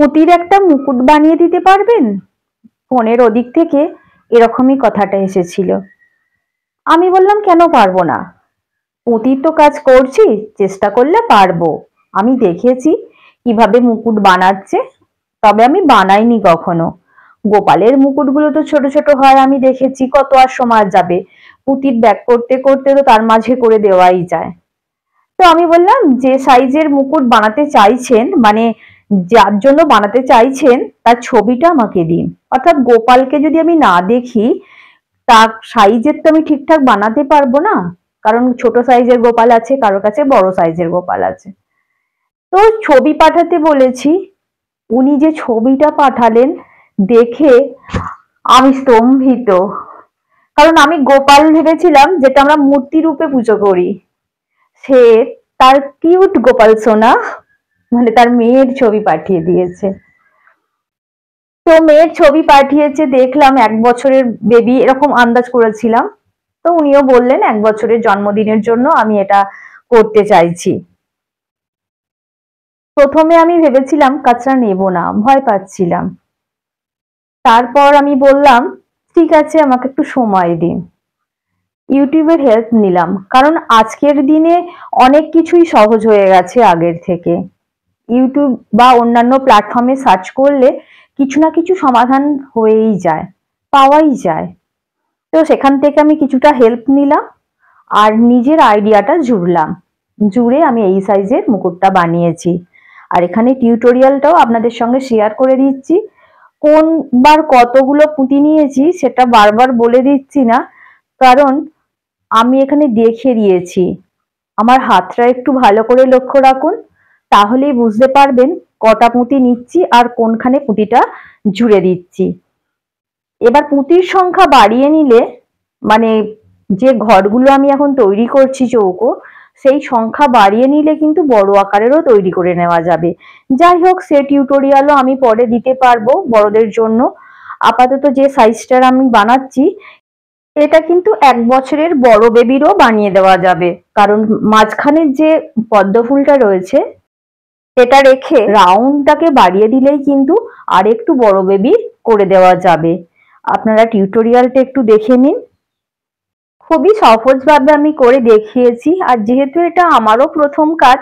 পুঁতির একটা মুকুট বানিয়ে দিতে পারবেন? ফোনের ওদিক থেকে এরকমই কথাটা এসেছিল। আমি বললাম কেন পারবো না, পুঁতির তো কাজ করছি, চেষ্টা করলে পারবো। আমি দেখেছি কিভাবে মুকুট বানাচ্ছে, তবে আমি বানাইনি কখনো। গোপালের মুকুটগুলো তো ছোট ছোট হয়, আমি দেখেছি, কত আর সময় যাবে, পুঁতির ব্যাগ করতে করতে তো তার মাঝে করে দেওয়াই যায়। তো আমি বললাম যে সাইজের মুকুট বানাতে চাইছেন, মানে যার জন্য বানাতে চাইছেন তার ছবিটা আমাকে দিন। অর্থাৎ গোপালকে যদি আমি না দেখি, তার সাইজের তো আমি ঠিকঠাক বানাতে পারবো না, কারণ ছোট সাইজের গোপাল আছে, কারোর কাছে বড় সাইজের গোপাল আছে। তো ছবি পাঠাতে বলেছি, উনি যে ছবিটা পাঠালেন দেখে আমি স্তম্ভিত। কারণ আমি গোপাল ভেবেছিলাম যেটা আমরা মূর্তি রূপে পুজো করি, সে তার কিউট গোপাল সোনা, মানে তার মেয়ের ছবি পাঠিয়ে দিয়েছে। তো মেয়ের ছবি পাঠিয়েছে, দেখলাম 1 বছরের বেবি, এরকম আন্দাজ করেছিলাম। তো উনিও বললেন 1 বছরের জন্মদিনের জন্য আমি এটা করতে চাইছি। প্রথমে আমি ভেবেছিলাম কাজটা নেব না, ভয় পাচ্ছিলাম। তারপর আমি বললাম ঠিক আছে, আমাকে একটু সময় দিন। ইউটিউবের হেল্প নিলাম, কারণ আজকের দিনে অনেক কিছুই সহজ হয়ে গেছে আগের থেকে। ইউটিউব বা অন্যান্য প্ল্যাটফর্মে সার্চ করলে কিছু না কিছু সমাধান হয়েই যায়, পাওয়াই যায়। তো সেখান থেকে আমি কিছুটা হেল্প নিলাম আর নিজের আইডিয়াটা জুড়লাম, জুড়ে আমি এই সাইজের মুকুটটা বানিয়েছি। আর এখানে টিউটোরিয়ালটাও আপনাদের সঙ্গে শেয়ার করে দিচ্ছি। কোনবার কতগুলো পুঁতি নিয়েছি সেটা বারবার বলে দিচ্ছি না, কারণ আমি এখানে দেখিয়ে দিয়েছি। আমার হাতটা একটু ভালো করে লক্ষ্য রাখুন, তাহলেই বুঝতে পারবেন কটা পুঁতি নিচ্ছি আর কোনখানে পুঁতিটা জুড়ে দিচ্ছি। এবার পুঁতির সংখ্যা বাড়িয়ে নিলে, মানে যে ঘরগুলো আমি এখন তৈরি করছি চৌকো, সেই সংখ্যা বাড়িয়ে নিলে কিন্তু বড় আকারেরও তৈরি করে নেওয়া যাবে। যাই হোক, সে টিউটোরিয়ালও আমি পরে দিতে পারবো বড়দের জন্য। আপাতত যে সাইজটার আমি বানাচ্ছি, এটা কিন্তু 1 বছরের বড় বেবিরও বানিয়ে দেওয়া যাবে, কারণ মাঝখানের যে পদ্ম ফুলটা রয়েছে সেটা রেখে রাউন্ডটাকে বাড়িয়ে দিলেই কিন্তু আর একটু বড় বেবি করে দেওয়া যাবে। আপনারা টিউটোরিয়ালটা একটু দেখে নিন, খুবই সহজভাবে আমি করে দেখিয়েছি। আর যেহেতু এটা আমারও প্রথম কাজ,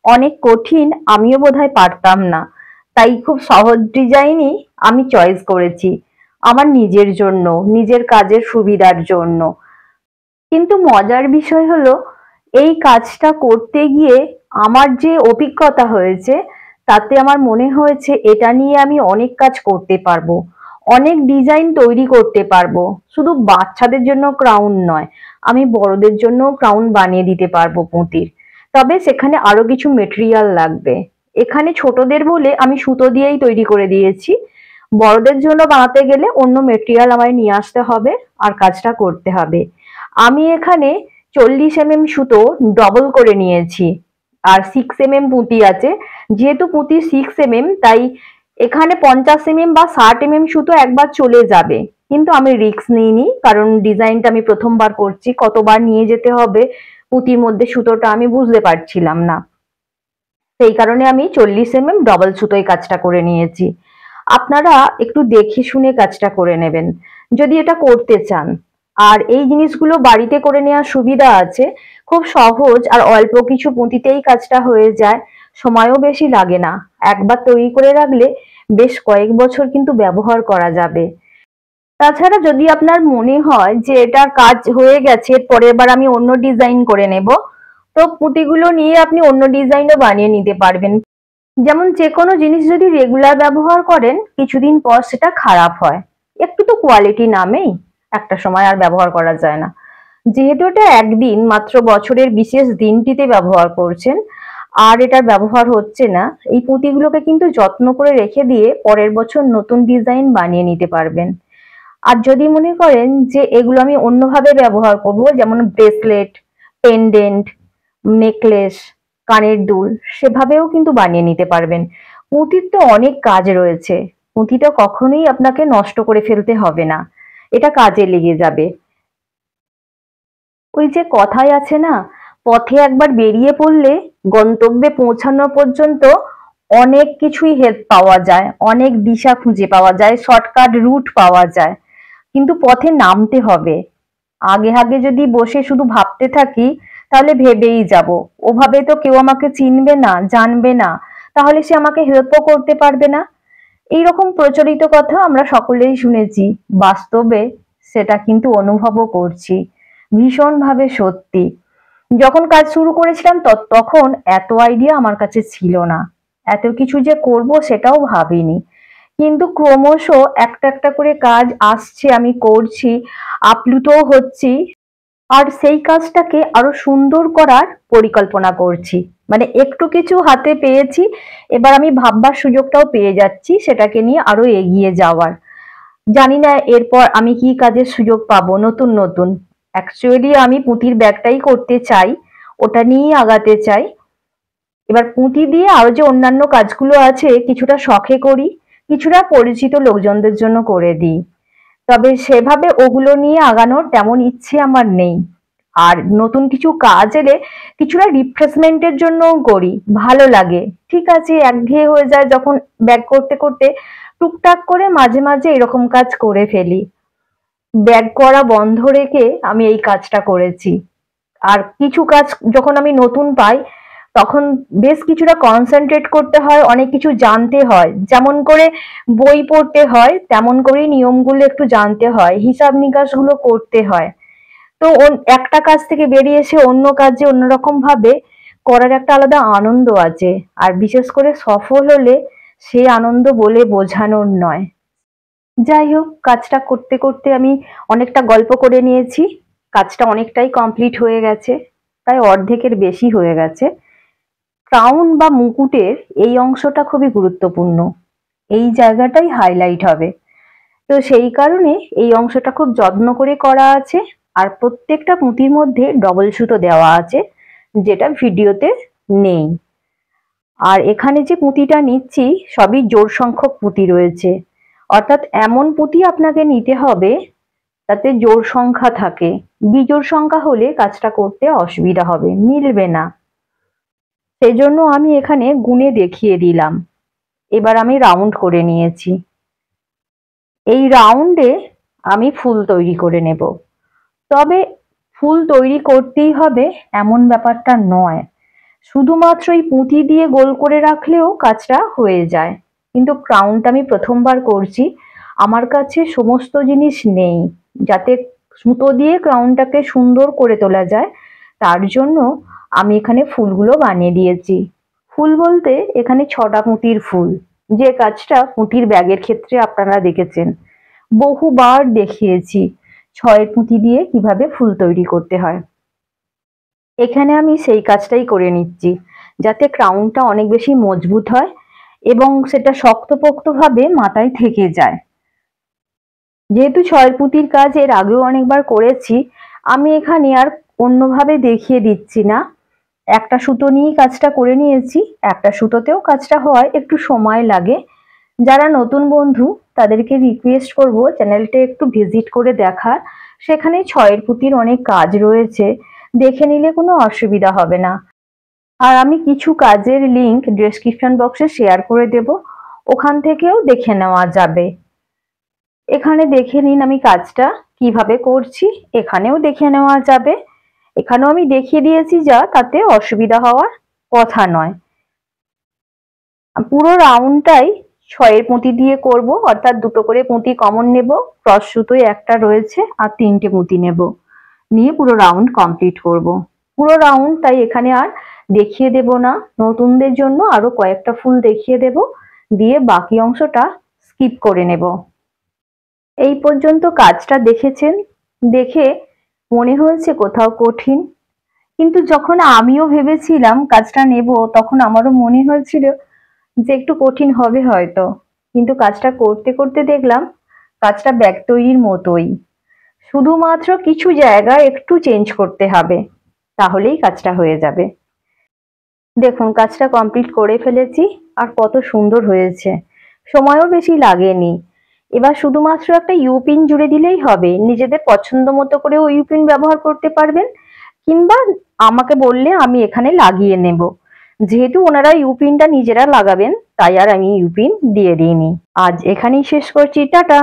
অনেক কঠিন, আমিও বোধহয় পারতাম না, তাই খুব সহজ ডিজাইনই আমি চয়েস করেছি আমার নিজের জন্য, নিজের কাজের সুবিধার জন্য। কিন্তু মজার বিষয় হলো, এই কাজটা করতে গিয়ে আমার যে অভিজ্ঞতা হয়েছে, তাতে আমার মনে হয়েছে এটা নিয়ে আমি অনেক কাজ করতে পারবো, অনেক ডিজাইন তৈরি করতে পারবো। শুধু বাচ্চাদের জন্য ক্রাউন নয়, আমি বড়দের জন্য ক্রাউন বানিয়ে দিতে পারবো পুঁতির। তবে সেখানে আরো কিছু মেটেরিয়াল লাগবে। এখানে ছোটদের বলে আমি সুতো দিয়েই তৈরি করে দিয়েছি, বড়দের জন্য বানাতে গেলে অন্য মেটেরিয়াল আমায় নিয়ে আসতে হবে আর কাজটা করতে হবে। আমি এখানে 40 mm সুতো ডবল করে নিয়েছি, আর 6 mm পুঁতি আছে। যেহেতু পুঁতি 6 mm, তাই এখানে 50 mm বা 60 mm সুতো একবার চলে যাবে, কিন্তু আমি রিস্ক নিইনি, কারণ ডিজাইনটা আমি প্রথমবার করছি, কতবার নিয়ে যেতে হবে পুঁতির মধ্যে সুতোটা আমি বুঝতে পারছিলাম না। সেই কারণে আমি 40 mm ডবল সুতোয় কাজটা করে নিয়েছি। আপনারা একটু দেখে শুনে কাজটা করে নেবেন যদি এটা করতে চান। আর এই জিনিসগুলো বাড়িতে করে নেওয়ার সুবিধা আছে, খুব সহজ, আর অল্প কিছু পুঁতিতেই কাজটা হয়ে যায়, সময়ও বেশি লাগে না। একবার তৈরি করে রাখলে বেশ কয়েক বছর কিন্তু ব্যবহার করা যাবে। তাছাড়া যদি আপনার মনে হয় যে এটার কাজ হয়ে গেছে, পরের বার আমি অন্য ডিজাইন করে নেব, তো পুঁতিগুলো নিয়ে আপনি অন্য ডিজাইনও বানিয়ে নিতে পারবেন। যেমন যে কোনো জিনিস যদি রেগুলার ব্যবহার করেন, কিছুদিন পর সেটা খারাপ হয়, একটু তো কোয়ালিটি নামেই, একটা সময় আর ব্যবহার করা যায় না। যেহেতু এটা একদিন মাত্র বছরের বিশেষ দিনটিতে ব্যবহার করছেন আর এটার ব্যবহার হচ্ছে না, এই পুঁতিগুলোকে কিন্তু যত্ন করে রেখে দিয়ে পরের বছর নতুন ডিজাইন বানিয়ে নিতে পারবেন। আর যদি মনে করেন যে এগুলো আমি অন্যভাবে ব্যবহার করব, যেমন ব্রেসলেট, পেন্ডেন্ট, নেকলেস, কানের দুল, সেভাবেও কিন্তু বানিয়ে নিতে পারবেন। পুঁতির তো অনেক কাজ রয়েছে, পুঁতিটা কখনোই আপনাকে নষ্ট করে ফেলতে হবে না, এটা কাজে লেগে যাবে। ওই যে কথাই আছে না, পথে একবার বেরিয়ে পড়লে গন্তব্যে পৌঁছানো পর্যন্ত অনেক কিছুই হেল্প পাওয়া যায়, অনেক দিশা খুঁজে পাওয়া যায়, শর্টকাট রুট পাওয়া যায়, কিন্তু পথে নামতে হবে। আগে আগে যদি বসে শুধু ভাবতে থাকি তাহলে ভেবেই যাব, ওভাবে তো কেউ আমাকে চিনবে না, জানবে না, তাহলে সে আমাকে হেল্পও করতে পারবে না। এইরকম প্রচলিত কথা আমরা সকলেই শুনেছি, বাস্তবে সেটা কিন্তু অনুভবও করছি, ভীষণভাবে সত্যি। যখন কাজ শুরু করেছিলাম তখন এত আইডিয়া আমার কাছে ছিল না, এত কিছু যে করব সেটাও ভাবিনি, কিন্তু ক্রমশ একটা একটা করে কাজ আসছে, আমি করছি, আপ্লুতও হচ্ছি, আর সেই কাজটাকে আরো সুন্দর করার পরিকল্পনা করছি। মানে একটু কিছু হাতে পেয়েছি, এবার আমি ভাববার সুযোগটাও পেয়ে যাচ্ছি সেটাকে নিয়ে আরো এগিয়ে যাওয়ার। জানি না এরপর আমি কি কাজের সুযোগ পাবো নতুন নতুন। অ্যাকচুয়ালি আমি পুঁতির ব্যাগটাই করতে চাই, ওটা নিয়েই আগাতে চাই। এবার পুঁতি দিয়ে আরো যে অন্যান্য কাজগুলো আছে কিছুটা শখে করি, কিছুটা পরিচিত লোকজনদের জন্য করে দিই, তবে সেভাবে ওগুলো নিয়ে আগানোর তেমন ইচ্ছে আমার নেই। আর নতুন কিছু কাজ এলে কিছুটা রিফ্রেশমেন্টের জন্যও করি, ভালো লাগে। ঠিক আছে, একঘেয়ে হয়ে যায় যখন ব্যাগ করতে করতে, টুকটাক করে মাঝে মাঝে এরকম কাজ করে ফেলি। ব্যাগ করা বন্ধ রেখে আমি এই কাজটা করেছি। আর কিছু কাজ যখন আমি নতুন পাই তখন বেশ কিছুটা কনসেন্ট্রেট করতে হয়, অনেক কিছু জানতে হয়, যেমন করে বই পড়তে হয় তেমন করেই নিয়মগুলো একটু জানতে হয়, হিসাব নিকাশগুলো করতে হয়। তো একটা কাজ থেকে বেরিয়ে এসে অন্য কাজে অন্যরকম ভাবে করার একটা আলাদা আনন্দ আছে, আর বিশেষ করে সফল হলে সে আনন্দ বলে বোঝানোর নয়। যাই হোক, কাজটা করতে করতে আমি অনেকটা গল্প করে নিয়েছি, কাজটা অনেকটাই কমপ্লিট হয়ে গেছে, প্রায় অর্ধেকের বেশি হয়ে গেছে। ক্রাউন বা মুকুটের এই অংশটা খুবই গুরুত্বপূর্ণ, এই জায়গাটাই হাইলাইট হবে, তো সেই কারণে এই অংশটা খুব যত্ন করে করা আছে। আর প্রত্যেকটা পুঁতির মধ্যে ডবল সুতো দেওয়া আছে, যেটা ভিডিওতে নেই। আর এখানে যে পুঁতিটা নিচ্ছি সবই জোড় সংখ্যক পুঁতি রয়েছে, অর্থাৎ এমন পুঁতি আপনাকে নিতে হবে তাতে জোড় সংখ্যা থাকে, বিজোড় সংখ্যা হলে কাজটা করতে অসুবিধা হবে, মিলবে না। সেজন্য আমি এখানে গুণে দেখিয়ে দিলাম। এবার আমি রাউন্ড করে নিয়েছি, এই রাউন্ডে আমি ফুল তৈরি করে নেব। তবে ফুল তৈরি করতেই হবে এমন ব্যাপারটা নয়, শুধুমাত্র এই পুঁতি দিয়ে গোল করে রাখলেও কাজটা হয়ে যায়। কিন্তু ক্রাউনটা আমি প্রথমবার করছি, আমার কাছে সমস্ত জিনিস নেই যাতে সুতো দিয়ে ক্রাউনটাকে সুন্দর করে তোলা যায়, তার জন্য আমি এখানে ফুলগুলো বানিয়ে দিয়েছি। ফুল বলতে এখানে 6টা পুঁতির ফুল, যে কাজটা পুঁতির ব্যাগের ক্ষেত্রে আপনারা দেখেছেন, বহুবার দেখিয়েছি 6 পুঁতি দিয়ে কিভাবে ফুল তৈরি করতে হয়। এখানে আমি সেই কাজটাই করে নিচ্ছি যাতে ক্রাউনটা অনেক বেশি মজবুত হয় এবং সেটা শক্তপোক্তভাবে মাথায় থেকে যায়। যেহেতু 6 পুঁতির কাজ এর আগেও অনেকবার করেছি, আমি এখানে আর অন্যভাবে দেখিয়ে দিচ্ছি না, একটা সুতো নিয়েই কাজটা করে নিয়েছি। একটা সুতোতেও কাজটা হয় একটু সময় লাগে। যারা নতুন বন্ধু তাদেরকে রিকোয়েস্ট করব চ্যানেলটা একটু ভিজিট করে দেখার, সেখানে 6 পুঁতির অনেক কাজ রয়েছে, দেখে নিলে কোনো অসুবিধা হবে না। আর আমি কিছু কাজের লিংক ডেসক্রিপশন বক্সে শেয়ার করে দেব, ওখান থেকেও দেখে নেওয়া যাবে। এখানে দেখে নিন আমি কাজটা কিভাবে করছি, এখানেও দেখে নেওয়া যাবে। এখানেও আমি দেখিয়ে দিয়েছি, যা তাতে অসুবিধা হওয়ার কথা নয়। পুরো রাউন্ডটাই 6 পুঁতি দিয়ে করব, অর্থাৎ দুটো করে পুঁতি কমন নেব, ক্রস সুতোয় একটা রয়েছে, আর 3টে পুঁতি নেব, নিয়ে পুরো রাউন্ড কমপ্লিট করব। পুরো রাউন্ড তাই এখানে আর দেখিয়ে দেব না, নতুনদের জন্য আরো কয়েকটা ফুল দেখিয়ে দেব, দিয়ে বাকি অংশটা স্কিপ করে নেব। এই পর্যন্ত কাজটা দেখেছেন, দেখে মনে হয়েছে কোথাও কঠিন, কিন্তু যখন আমিও ভেবেছিলাম কাজটা নেব তখন আমারও মনে হয়েছিল যে একটু কঠিন হবে হয়তো, কিন্তু কাজটা করতে করতে দেখলাম কাজটা ব্যাগ তৈরির মতোই, শুধুমাত্র কিছু জায়গা একটু চেঞ্জ করতে হবে, তাহলেই কাজটা হয়ে যাবে। দেখুন কাজটা কমপ্লিট করে ফেলেছি, আর কত সুন্দর হয়েছে, সময়ও বেশি লাগেনি। এবার শুধুমাত্র একটা ইউপিন জুড়ে দিলেই হবে, নিজেদের পছন্দ মতো করে ওই ইউপিন ব্যবহার করতে পারবেন, কিংবা আমাকে বললে আমি এখানে লাগিয়ে নেব। যেহেতু ওনারা ইউপিনটা নিজেরা লাগাবেন, তাই আর আমি ইউপিন দিয়ে দিইনি। আজ এখানেই শেষ করছি, টাটা।